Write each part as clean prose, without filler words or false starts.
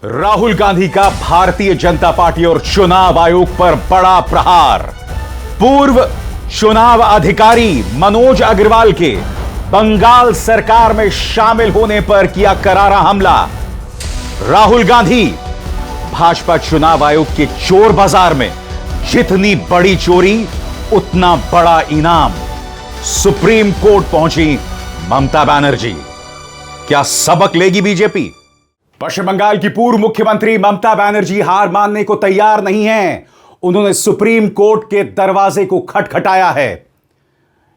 राहुल गांधी का भारतीय जनता पार्टी और चुनाव आयोग पर बड़ा प्रहार। पूर्व चुनाव अधिकारी मनोज अग्रवाल के बंगाल सरकार में शामिल होने पर किया करारा हमला। राहुल गांधी भाजपा चुनाव आयोग के चोर बाजार में जितनी बड़ी चोरी उतना बड़ा इनाम। सुप्रीम कोर्ट पहुंची ममता बनर्जी। क्या सबक लेगी बीजेपी? पश्चिम बंगाल की पूर्व मुख्यमंत्री ममता बनर्जी हार मानने को तैयार नहीं हैं। उन्होंने सुप्रीम कोर्ट के दरवाजे को खटखटाया है।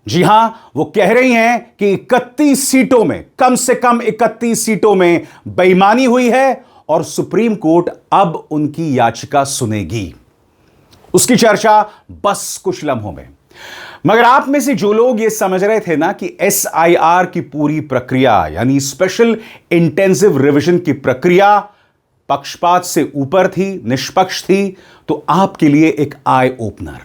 जी हां, वो कह रही हैं कि 31 सीटों में, कम से कम 31 सीटों में बेईमानी हुई है और सुप्रीम कोर्ट अब उनकी याचिका सुनेगी। उसकी चर्चा बस कुछ लम्हों में। मगर आप में से जो लोग ये समझ रहे थे ना कि SIR की पूरी प्रक्रिया यानी स्पेशल इंटेंसिव रिवीजन की प्रक्रिया पक्षपात से ऊपर थी, निष्पक्ष थी, तो आपके लिए एक आई ओपनर।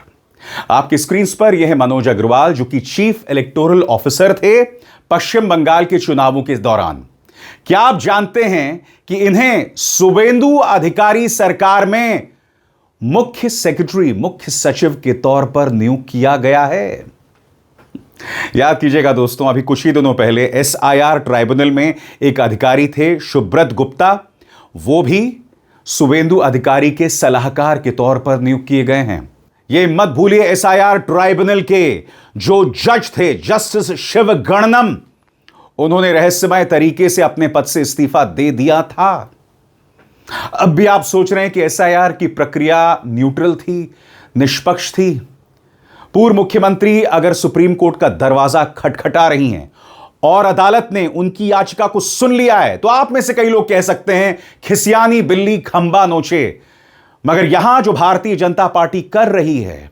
आपकी स्क्रीन पर यह है मनोज अग्रवाल, जो कि चीफ इलेक्टोरल ऑफिसर थे पश्चिम बंगाल के चुनावों के दौरान। क्या आप जानते हैं कि इन्हें शुभेंदु अधिकारी सरकार में मुख्य सेक्रेटरी, मुख्य सचिव के तौर पर नियुक्त किया गया है? याद कीजिएगा दोस्तों, अभी कुछ ही दिनों पहले SIR ट्राइब्यूनल में एक अधिकारी थे सुब्रत गुप्ता, वो भी शुभेंदु अधिकारी के सलाहकार के तौर पर नियुक्त किए गए हैं। ये मत भूलिए, SIR ट्राइब्यूनल के जो जज थे जस्टिस शिव गणनम, उन्होंने रहस्यमय तरीके से अपने पद से इस्तीफा दे दिया था। अब भी आप सोच रहे हैं कि SIR की प्रक्रिया न्यूट्रल थी, निष्पक्ष थी? पूर्व मुख्यमंत्री अगर सुप्रीम कोर्ट का दरवाजा खटखटा रही हैं और अदालत ने उनकी याचिका को सुन लिया है, तो आप में से कई लोग कह सकते हैं खिसियानी बिल्ली खंबा नोचे। मगर यहां जो भारतीय जनता पार्टी कर रही है,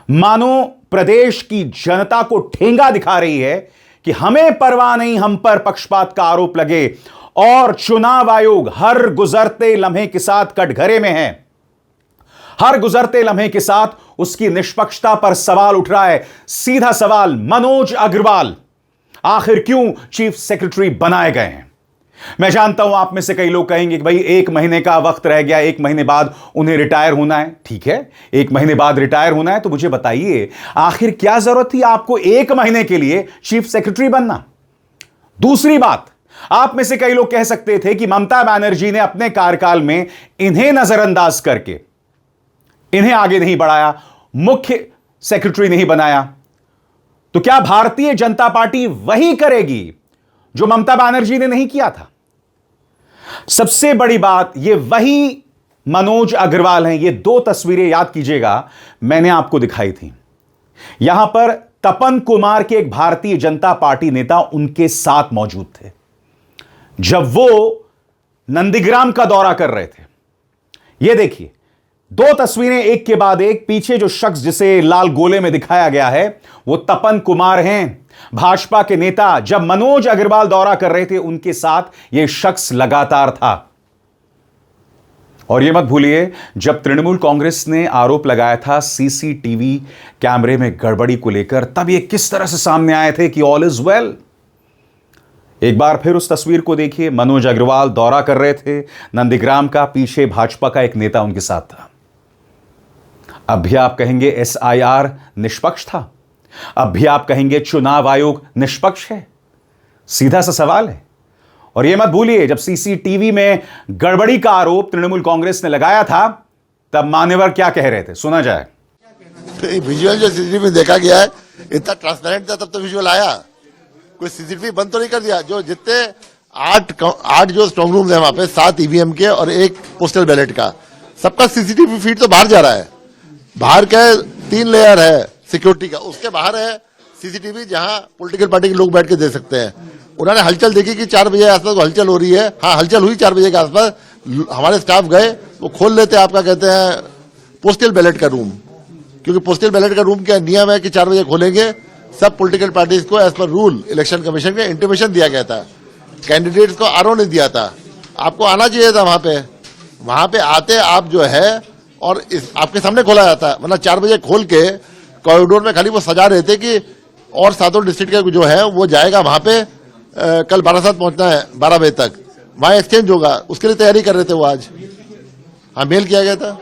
मानो प्रदेश की जनता को ठेंगा दिखा रही है कि हमें परवाह नहीं, हम पर पक्षपात का आरोप लगे और चुनाव आयोग हर गुजरते लम्हे के साथ कटघरे में है। हर गुजरते लम्हे के साथ उसकी निष्पक्षता पर सवाल उठ रहा है। सीधा सवाल, मनोज अग्रवाल आखिर क्यों चीफ सेक्रेटरी बनाए गए हैं? मैं जानता हूं आप में से कई लोग कहेंगे कि भाई 1 महीने का वक्त रह गया, 1 महीने बाद उन्हें रिटायर होना है। ठीक है, 1 महीने बाद रिटायर होना है, तो मुझे बताइए आखिर क्या जरूरत थी आपको 1 महीने के लिए चीफ सेक्रेटरी बनना? दूसरी बात, आप में से कई लोग कह सकते थे कि ममता बनर्जी ने अपने कार्यकाल में इन्हें नजरअंदाज करके इन्हें आगे नहीं बढ़ाया, मुख्य सेक्रेटरी नहीं बनाया, तो क्या भारतीय जनता पार्टी वही करेगी जो ममता बनर्जी ने नहीं किया था? सबसे बड़ी बात, ये वही मनोज अग्रवाल हैं। ये 2 तस्वीरें याद कीजिएगा, मैंने आपको दिखाई थी। यहां पर तपन कुमार के एक भारतीय जनता पार्टी नेता उनके साथ मौजूद थे जब वो नंदीग्राम का दौरा कर रहे थे। यह देखिए, 2 तस्वीरें एक के बाद एक। पीछे जो शख्स जिसे लाल गोले में दिखाया गया है वो तपन कुमार हैं, भाजपा के नेता। जब मनोज अग्रवाल दौरा कर रहे थे उनके साथ यह शख्स लगातार था। और यह मत भूलिए, जब तृणमूल कांग्रेस ने आरोप लगाया था CCTV कैमरे में गड़बड़ी को लेकर, तब ये किस तरह से सामने आए थे कि ऑल इज वेल। एक बार फिर उस तस्वीर को देखिए, मनोज अग्रवाल दौरा कर रहे थे नंदीग्राम का, पीछे भाजपा का एक नेता उनके साथ था। अब भी आप कहेंगे SIR निष्पक्ष था? अब भी आप कहेंगे चुनाव आयोग निष्पक्ष है? सीधा सा सवाल है। और यह मत भूलिए, जब CCTV में गड़बड़ी का आरोप तृणमूल कांग्रेस ने लगाया था, तब मान्यवर क्या कह रहे थे, सुना जाए। विजुअल जो CCTV में देखा गया है इतना ट्रांसपेरेंट था, तब तो विजुअल आया। कोई CCTV बंद तो नहीं कर दिया। जो जितने 8 जो स्ट्रांग रूम है वहां पे, 7 EVM के और 1 पोस्टल बैलेट का, सबका CCTV फीड तो बाहर जा रहा है। बाहर का 3 लेयर है सिक्योरिटी का, उसके बाहर है CCTV जहां पॉलिटिकल पार्टी के लोग बैठ के दे सकते हैं। उन्होंने हलचल देखी कि 4 बजे आसपास हलचल हो रही है। हाँ, हलचल हुई 4 बजे के आसपास। हमारे स्टाफ गए, वो खोल लेते आपका कहते हैं पोस्टल बैलेट का रूम, क्योंकि पोस्टल बैलेट का रूम क्या नियम है कि 4 बजे खोलेंगे। सब पॉलिटिकल पार्टीज को as per rule election commission के इंटीमेशन दिया गया था। कैंडिडेट्स को आरओ नहीं दिया था। आपको आना चाहिए था वहां पे आते आप जो है और आपके सामने खोला जाता, वरना 4 बजे खोल के कॉरिडोर में खाली वो सजा रहे थे कि और 7 डिस्ट्रिक्ट का जो है वो जाएगा वहां पे कल बारासात पहुंचना है 12 बजे तक। वहां एक्सचेंज होगा, उसके लिए तैयारी कर रहे थे वो आज। हाँ, मेल किया गया था,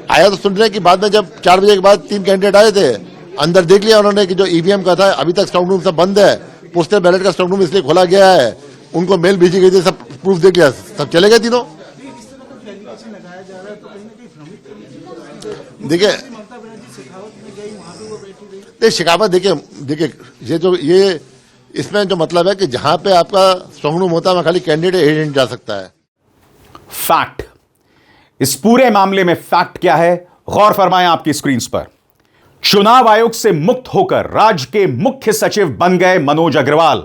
आया तो सुन रहे हैं कि बाद में जब 4 बजे के बाद 3 कैंडिडेट आए थे, अंदर देख लिया उन्होंने कि जो ईवीएम का था अभी तक स्ट्रांग रूम सब बंद है, पोस्टल बैलेट का स्ट्रांग रूम इसलिए खोला गया है, उनको मेल भेजी गई थी, सब प्रूफ देख लिया, सब चले गए तीनों। देखिए शिकावत, देखिए ये इसमें जो मतलब है कि जहां पे आपका स्ट्रांग रूम होता है वहां खाली कैंडिडेट एजेंट जा सकता है। फैक्ट, इस पूरे मामले में फैक्ट क्या है, गौर फरमाएं आपकी स्क्रीन पर। चुनाव आयोग से मुक्त होकर राज्य के मुख्य सचिव बन गए मनोज अग्रवाल।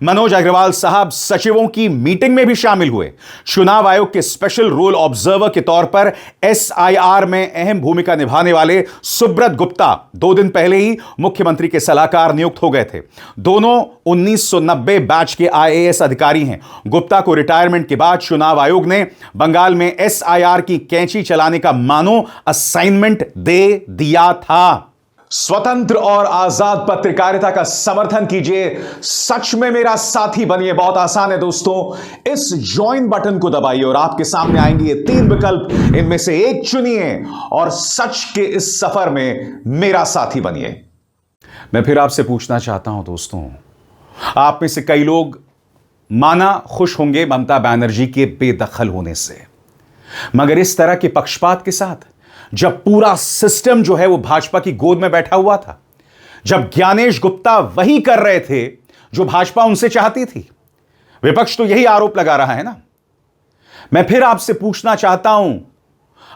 मनोज अग्रवाल साहब सचिवों की मीटिंग में भी शामिल हुए। चुनाव आयोग के स्पेशल रोल ऑब्जर्वर के तौर पर एसआईआर में अहम भूमिका निभाने वाले सुब्रत गुप्ता 2 दिन पहले ही मुख्यमंत्री के सलाहकार नियुक्त हो गए थे। दोनों 1990 बैच के आईएएस अधिकारी हैं। गुप्ता को रिटायरमेंट के बाद चुनाव आयोग ने बंगाल में एसआईआर की कैंची चलाने का मानो असाइनमेंट दे दिया था। स्वतंत्र और आजाद पत्रकारिता का समर्थन कीजिए, सच में मेरा साथी बनिए। बहुत आसान है दोस्तों, इस ज्वाइन बटन को दबाइए और आपके सामने आएंगे ये 3 विकल्प, इनमें से एक चुनिए और सच के इस सफर में मेरा साथी बनिए। मैं फिर आपसे पूछना चाहता हूं दोस्तों, आप में से कई लोग माना खुश होंगे ममता बनर्जी के बेदखल होने से, मगर इस तरह के पक्षपात के साथ जब पूरा सिस्टम जो है वो भाजपा की गोद में बैठा हुआ था, जब ज्ञानेश गुप्ता वही कर रहे थे जो भाजपा उनसे चाहती थी, विपक्ष तो यही आरोप लगा रहा है ना। मैं फिर आपसे पूछना चाहता हूं,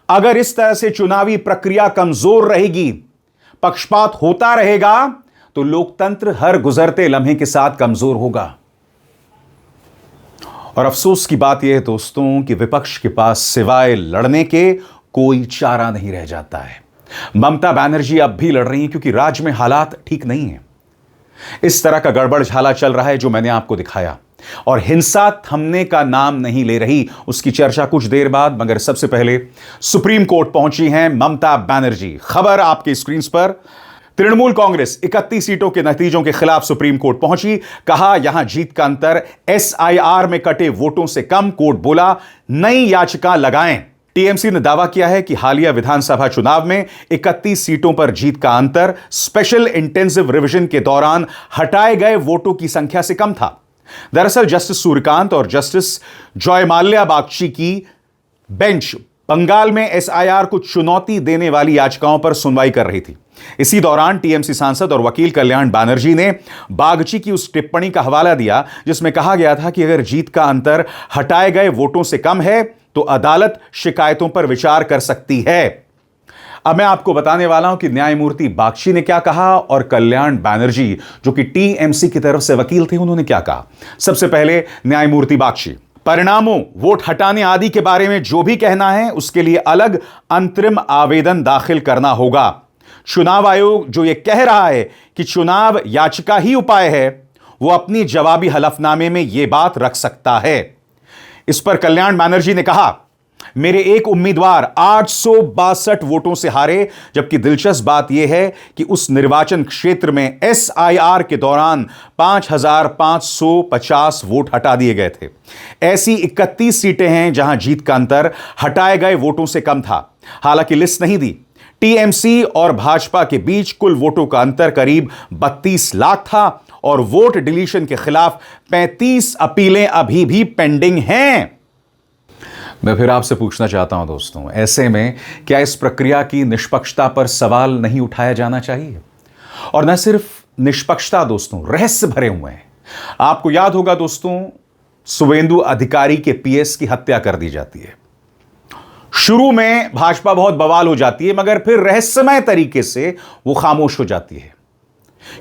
अगर इस तरह से चुनावी प्रक्रिया कमजोर रहेगी, पक्षपात होता रहेगा, तो लोकतंत्र हर गुजरते लम्हे के साथ कमजोर होगा। और अफसोस की बात यह है दोस्तों कि विपक्ष के पास सिवाय लड़ने के कोई चारा नहीं रह जाता है। ममता बनर्जी अब भी लड़ रही हैं क्योंकि राज्य में हालात ठीक नहीं हैं। इस तरह का गड़बड़ झाला चल रहा है जो मैंने आपको दिखाया, और हिंसा थमने का नाम नहीं ले रही, उसकी चर्चा कुछ देर बाद। मगर सबसे पहले सुप्रीम कोर्ट पहुंची हैं ममता बनर्जी। खबर आपकी स्क्रीन पर। तृणमूल कांग्रेस 31 सीटों के नतीजों के खिलाफ सुप्रीम कोर्ट पहुंची। कहा यहां जीत का अंतर एसआईआर में कटे वोटों से कम। कोर्ट बोला नई याचिका लगाएं। टीएमसी ने दावा किया है कि हालिया विधानसभा चुनाव में 31 सीटों पर जीत का अंतर स्पेशल इंटेंसिव रिवीजन के दौरान हटाए गए वोटों की संख्या से कम था। दरअसल जस्टिस सूर्यकांत और जस्टिस जयमाल्या बागची की बेंच बंगाल में एसआईआर को चुनौती देने वाली याचिकाओं पर सुनवाई कर रही थी। इसी दौरान टीएमसी सांसद और वकील कल्याण बनर्जी ने बागची की उस टिप्पणी का हवाला दिया जिसमें कहा गया था कि अगर जीत का अंतर हटाए गए वोटों से कम है तो अदालत शिकायतों पर विचार कर सकती है। अब मैं आपको बताने वाला हूं कि न्यायमूर्ति बागची ने क्या कहा और कल्याण बनर्जी जो कि टीएमसी की तरफ से वकील थे उन्होंने क्या कहा। सबसे पहले न्यायमूर्ति बागची, परिणामों, वोट हटाने आदि के बारे में जो भी कहना है उसके लिए अलग अंतरिम आवेदन दाखिल करना होगा। चुनाव आयोग जो यह कह रहा है कि चुनाव याचिका ही उपाय है, वो अपनी जवाबी हलफनामे में यह बात रख सकता है। इस पर कल्याण बनर्जी ने कहा मेरे एक उम्मीदवार 862 वोटों से हारे, जबकि दिलचस्प बात यह है कि उस निर्वाचन क्षेत्र में एसआईआर के दौरान 5550 वोट हटा दिए गए थे। ऐसी 31 सीटें हैं जहां जीत का अंतर हटाए गए वोटों से कम था। हालांकि लिस्ट नहीं दी। टीएमसी और भाजपा के बीच कुल वोटों का अंतर करीब 32 लाख था और वोट डिलीशन के खिलाफ 35 अपीलें अभी भी पेंडिंग हैं। मैं फिर आपसे पूछना चाहता हूं दोस्तों, ऐसे में क्या इस प्रक्रिया की निष्पक्षता पर सवाल नहीं उठाया जाना चाहिए? और न सिर्फ निष्पक्षता दोस्तों, रहस्य भरे हुए हैं। आपको याद होगा दोस्तों, शुवेंदु अधिकारी के पीएस की हत्या कर दी जाती है। शुरू में भाजपा बहुत बवाल हो जाती है, मगर फिर रहस्यमय तरीके से वो खामोश हो जाती है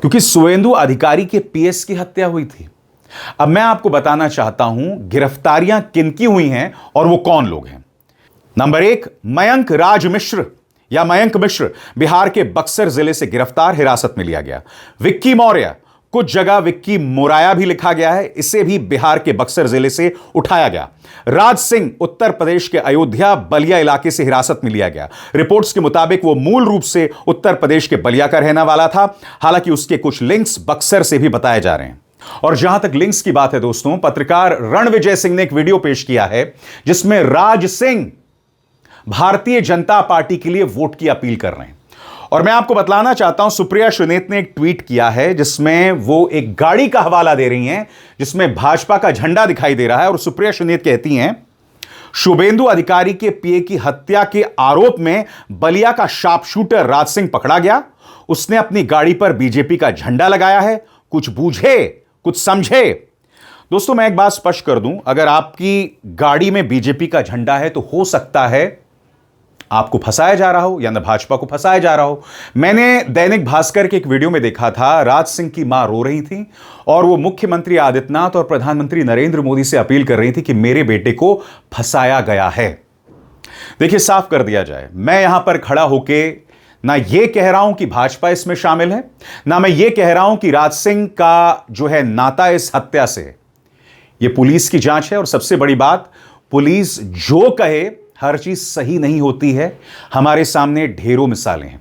क्योंकि शुवेंदु अधिकारी के पीएस की हत्या हुई थी। अब मैं आपको बताना चाहता हूं गिरफ्तारियां किनकी हुई हैं और वो कौन लोग हैं। नंबर 1, मयंक राज मिश्र या मयंक मिश्र बिहार के बक्सर जिले से गिरफ्तार, हिरासत में लिया गया। विक्की मौर्य, कुछ जगह विक्की मोराया भी लिखा गया है, इसे भी बिहार के बक्सर जिले से उठाया गया। राज सिंह उत्तर प्रदेश के अयोध्या बलिया इलाके से हिरासत में लिया गया। रिपोर्ट्स के मुताबिक वो मूल रूप से उत्तर प्रदेश के बलिया का रहने वाला था, हालांकि उसके कुछ लिंक्स बक्सर से भी बताए जा रहे हैं। और जहां तक लिंक्स की बात है दोस्तों, पत्रकार रणविजय सिंह ने एक वीडियो पेश किया है जिसमें राज सिंह भारतीय जनता पार्टी के लिए वोट की अपील कर रहे हैं। और मैं आपको बतलाना चाहता हूं, सुप्रिया सुनेत ने एक ट्वीट किया है जिसमें वो एक गाड़ी का हवाला दे रही हैं जिसमें भाजपा का झंडा दिखाई दे रहा है। और सुप्रिया सुनेत कहती हैं, शुभेंदु अधिकारी के पीए की हत्या के आरोप में बलिया का शार्प शूटर राज सिंह पकड़ा गया। उसने अपनी गाड़ी पर बीजेपी का झंडा लगाया है। कुछ बूझे, कुछ समझे। दोस्तों, मैं एक बात स्पष्ट कर दूं, अगर आपकी गाड़ी में बीजेपी का झंडा है तो हो सकता है आपको फंसाया जा रहा हो या न भाजपा को फंसाया जा रहा हो। मैंने दैनिक भास्कर के एक वीडियो में देखा था, राज सिंह की मां रो रही थी और वो मुख्यमंत्री आदित्यनाथ और प्रधानमंत्री नरेंद्र मोदी से अपील कर रही थी कि मेरे बेटे को फंसाया गया है। देखिए, साफ कर दिया जाए, मैं यहां पर खड़ा होके ना ये कह रहा हूं कि भाजपा इसमें शामिल है, ना मैं ये कह रहा हूं कि राज सिंह का जो है नाता इस हत्या से। ये पुलिस की जांच है और सबसे बड़ी बात, पुलिस जो कहे हर चीज सही नहीं होती है। हमारे सामने ढेरों मिसालें हैं।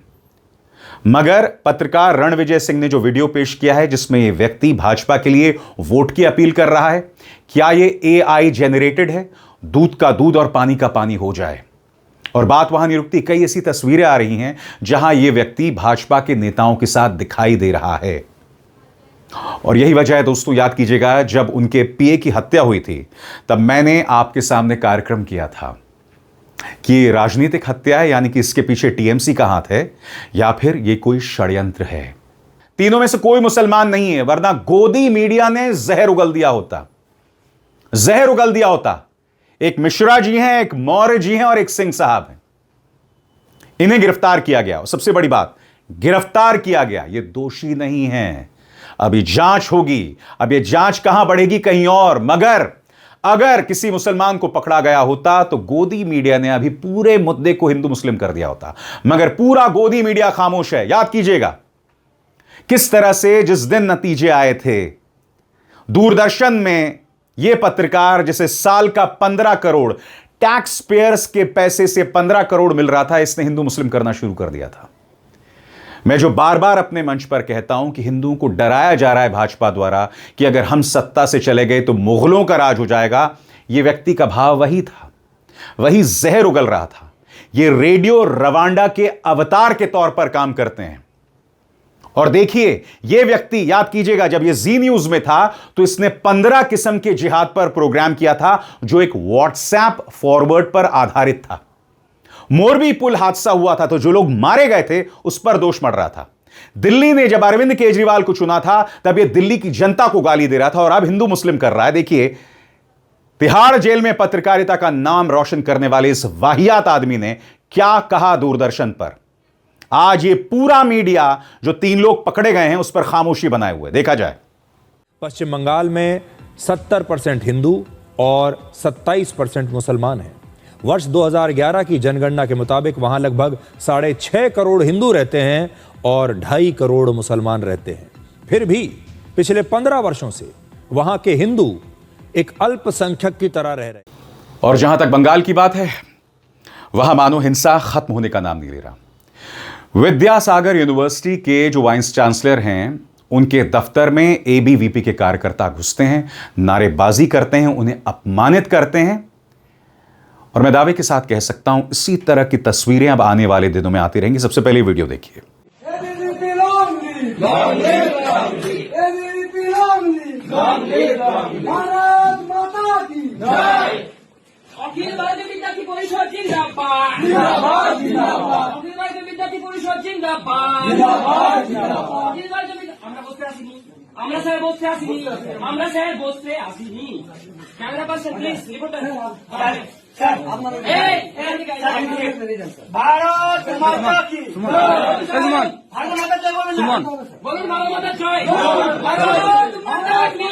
मगर पत्रकार रणविजय सिंह ने जो वीडियो पेश किया है जिसमें यह व्यक्ति भाजपा के लिए वोट की अपील कर रहा है, क्या यह AI जेनरेटेड है? दूध का दूध और पानी का पानी हो जाए। और बात वहां नहीं रुकती, कई ऐसी तस्वीरें आ रही हैं जहां यह व्यक्ति भाजपा के नेताओं के साथ दिखाई दे रहा है। और यही वजह है दोस्तों, याद कीजिएगा, जब उनके पीए की हत्या हुई थी तब मैंने आपके सामने कार्यक्रम किया था कि राजनीतिक हत्या है, यानी कि इसके पीछे टीएमसी का हाथ है या फिर यह कोई षड्यंत्र है। तीनों में से कोई मुसलमान नहीं है, वरना गोदी मीडिया ने जहर उगल दिया होता, जहर उगल दिया होता। एक मिश्रा जी हैं, एक मौर्य जी हैं और एक सिंह साहब हैं। इन्हें गिरफ्तार किया गया और सबसे बड़ी बात, गिरफ्तार किया गया, ये दोषी नहीं है। अभी जांच होगी, अब ये जांच कहां बढ़ेगी? कहीं और। मगर अगर किसी मुसलमान को पकड़ा गया होता तो गोदी मीडिया ने अभी पूरे मुद्दे को हिंदू मुस्लिम कर दिया होता। मगर पूरा गोदी मीडिया खामोश है। याद कीजिएगा किस तरह से जिस दिन नतीजे आए थे, दूरदर्शन में यह पत्रकार जिसे साल का 15 करोड़ टैक्स पेयर्स के पैसे से 15 करोड़ मिल रहा था, इसने हिंदू मुस्लिम करना शुरू कर दिया था। मैं जो बार बार अपने मंच पर कहता हूं कि हिंदुओं को डराया जा रहा है भाजपा द्वारा कि अगर हम सत्ता से चले गए तो मुगलों का राज हो जाएगा, यह व्यक्ति का भाव वही था, वही जहर उगल रहा था। ये रेडियो रवांडा के अवतार के तौर पर काम करते हैं। और देखिए, यह व्यक्ति, याद कीजिएगा, जब यह जी न्यूज में था तो इसने 15 किस्म के जिहाद पर प्रोग्राम किया था जो एक व्हाट्सएप फॉरवर्ड पर आधारित था। मोरबी पुल हादसा हुआ था तो जो लोग मारे गए थे उस पर दोष मढ़ रहा था। दिल्ली ने जब अरविंद केजरीवाल को चुना था तब यह दिल्ली की जनता को गाली दे रहा था और अब हिंदू मुस्लिम कर रहा है। देखिए, तिहाड़ जेल में पत्रकारिता का नाम रोशन करने वाले इस वाहियात आदमी ने क्या कहा दूरदर्शन पर। आज ये पूरा मीडिया जो 3 लोग पकड़े गए हैं उस पर खामोशी बनाए हुए। देखा जाए, पश्चिम बंगाल में 70% हिंदू और 27% मुसलमान हैं। वर्ष 2011 की जनगणना के मुताबिक वहां लगभग 6.5 करोड़ हिंदू रहते हैं और 2.5 करोड़ मुसलमान रहते हैं। फिर भी पिछले 15 वर्षों से वहां के हिंदू एक अल्पसंख्यक की तरह रह रहे। और जहां तक बंगाल की बात है, वहां मानो हिंसा खत्म होने का नाम नहीं ले रहा। विद्यासागर यूनिवर्सिटी के जो वाइस चांसलर हैं, उनके दफ्तर में ABVP के कार्यकर्ता घुसते हैं, नारेबाजी करते हैं, उन्हें अपमानित करते हैं। और मैं दावे के साथ कह सकता हूं इसी तरह की तस्वीरें अब आने वाले दिनों में आती रहेंगी। सबसे पहले वीडियो देखिए। अखिल भारतीय विद्यार्थी परिषद जिंदाबाद, जिंदाबाद, जिंदाबाद। अखिल भारतीय विद्यार्थी परिषद जिंदाबाद, जिंदाबाद, जिंदाबाद। अखिल भारतीय আমরা বসতে আসিনি, আমরা স্যার বসতে আসিনি, আমরা স্যার বসতে আসিনি। Camera person please reporter sir আপনারা ভারত মাতা কি সুমন, ভারত মাতা জয় বলুন, সুমন বলুন, ভারত মাতা জয়, ভারত মাতা কি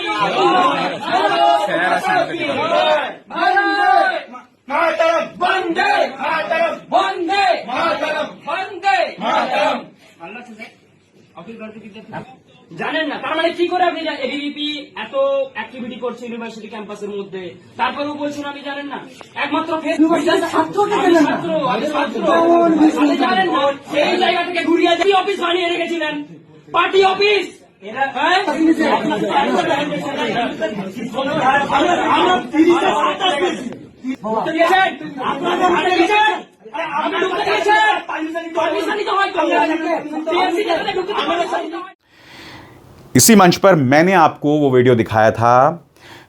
मातरम, वंदे मातरम, वंदे मातरम, वंदे मातरम। জানেন না, তার মানে কি করে আপনি ABVP এত অ্যাক্টিভিটি করছে ইউনিভার্সিটি ক্যাম্পাসের মধ্যে, তারপরেও বলছেন আপনি জানেন না? একমাত্র জানেন না, সেই জায়গা থেকে ঘুরিয়ে অফিস বানিয়ে রেখেছিলেন, পার্টি অফিস। इसी मंच पर मैंने आपको वो वीडियो दिखाया था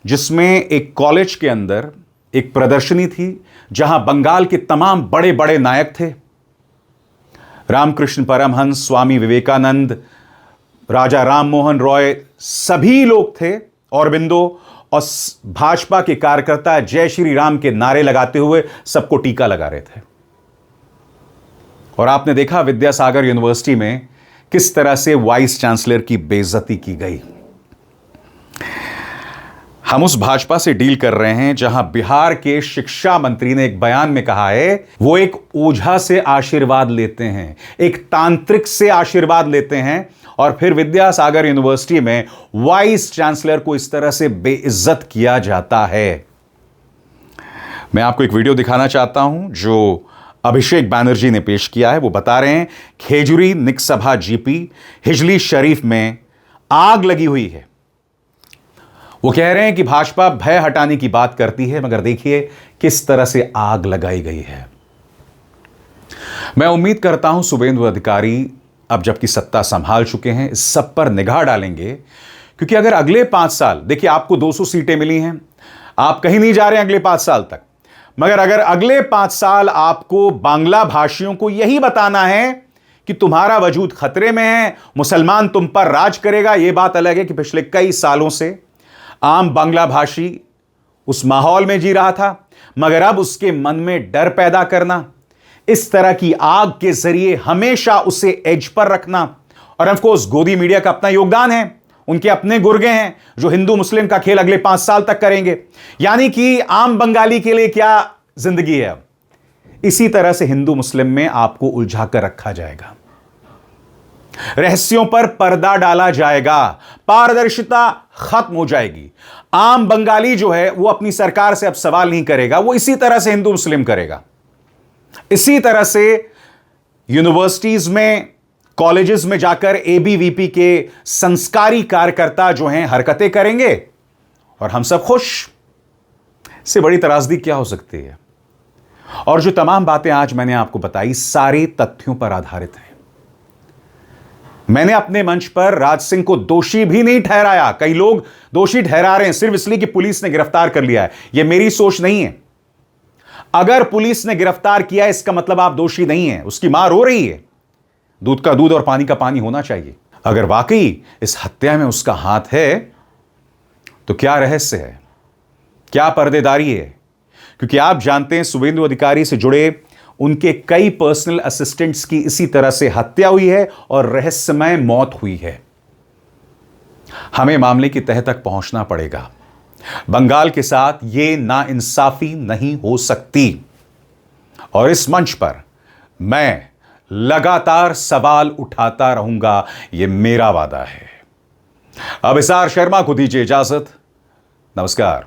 जिसमें एक कॉलेज के अंदर एक प्रदर्शनी थी जहां बंगाल के तमाम बड़े बड़े नायक थे। रामकृष्ण परमहंस, स्वामी विवेकानंद, राजा राम मोहन रॉय, सभी लोग थे। औरबिंदो और भाजपा के कार्यकर्ता जय श्री राम के नारे लगाते हुए सबको टीका लगा रहे थे। और आपने देखा विद्यासागर यूनिवर्सिटी में किस तरह से वाइस चांसलर की बेइज्जती की गई। हम उस भाजपा से डील कर रहे हैं जहां बिहार के शिक्षा मंत्री ने एक बयान में कहा है वो एक ओझा से आशीर्वाद लेते हैं, एक तांत्रिक से आशीर्वाद लेते हैं, और फिर विद्यासागर यूनिवर्सिटी में वाइस चांसलर को इस तरह से बेइज्जत किया जाता है। मैं आपको एक वीडियो दिखाना चाहता हूं जो अभिषेक बैनर्जी ने पेश किया है। वो बता रहे हैं खेजूरी निकसभा जीपी हिजली शरीफ में आग लगी हुई है। वो कह रहे हैं कि भाजपा भय हटाने की बात करती है, मगर देखिए किस तरह से आग लगाई गई है। मैं उम्मीद करता हूं शुभेंदु अधिकारी अब जबकि सत्ता संभाल चुके हैं इस सब पर निगाह डालेंगे, क्योंकि अगर अगले 5 साल, देखिए आपको 200 सीटें मिली हैं, आप कहीं नहीं जा रहे हैं अगले 5 साल तक, मगर अगर अगले 5 साल आपको बांग्ला भाषियों को यही बताना है कि तुम्हारा वजूद खतरे में है, मुसलमान तुम पर राज करेगा, यह बात अलग है कि पिछले कई सालों से आम बांग्ला भाषी उस माहौल में जी रहा था, मगर अब उसके मन में डर पैदा करना, इस तरह की आग के जरिए हमेशा उसे एज पर रखना, और ऑफ कोर्स गोदी मीडिया का अपना योगदान है, उनके अपने गुर्गे हैं जो हिंदू मुस्लिम का खेल अगले 5 साल तक करेंगे। यानी कि आम बंगाली के लिए क्या जिंदगी है अब, इसी तरह से हिंदू मुस्लिम में आपको उलझा कर रखा जाएगा, रहस्यों पर पर्दा डाला जाएगा, पारदर्शिता खत्म हो जाएगी। आम बंगाली जो है वो अपनी सरकार से अब सवाल नहीं करेगा, वो इसी तरह से हिंदू मुस्लिम करेगा। इसी तरह से यूनिवर्सिटीज में, कॉलेजेस में जाकर एबीवीपी के संस्कारी कार्यकर्ता जो हैं हरकतें करेंगे और हम सब खुश। इससे बड़ी त्रासदी क्या हो सकती है। और जो तमाम बातें आज मैंने आपको बताई सारे तथ्यों पर आधारित हैं। मैंने अपने मंच पर राज सिंह को दोषी भी नहीं ठहराया, कई लोग दोषी ठहरा रहे हैं सिर्फ इसलिए कि पुलिस ने गिरफ्तार कर लिया है। यह मेरी सोच नहीं है। अगर पुलिस ने गिरफ्तार किया इसका मतलब आप दोषी नहीं है, उसकी मार हो रही है, दूध का दूध और पानी का पानी होना चाहिए। अगर वाकई इस हत्या में उसका हाथ है तो क्या रहस्य है, क्या पर्देदारी है, क्योंकि आप जानते हैं शुभेंदु अधिकारी से जुड़े उनके कई पर्सनल असिस्टेंट्स की इसी तरह से हत्या हुई है और रहस्यमय मौत हुई है। हमें मामले की तह तक पहुंचना पड़ेगा। बंगाल के साथ यह नाइंसाफी नहीं हो सकती और इस मंच पर मैं लगातार सवाल उठाता रहूंगा, यह मेरा वादा है। अब इसार शर्मा को दीजिए इजाजत। नमस्कार।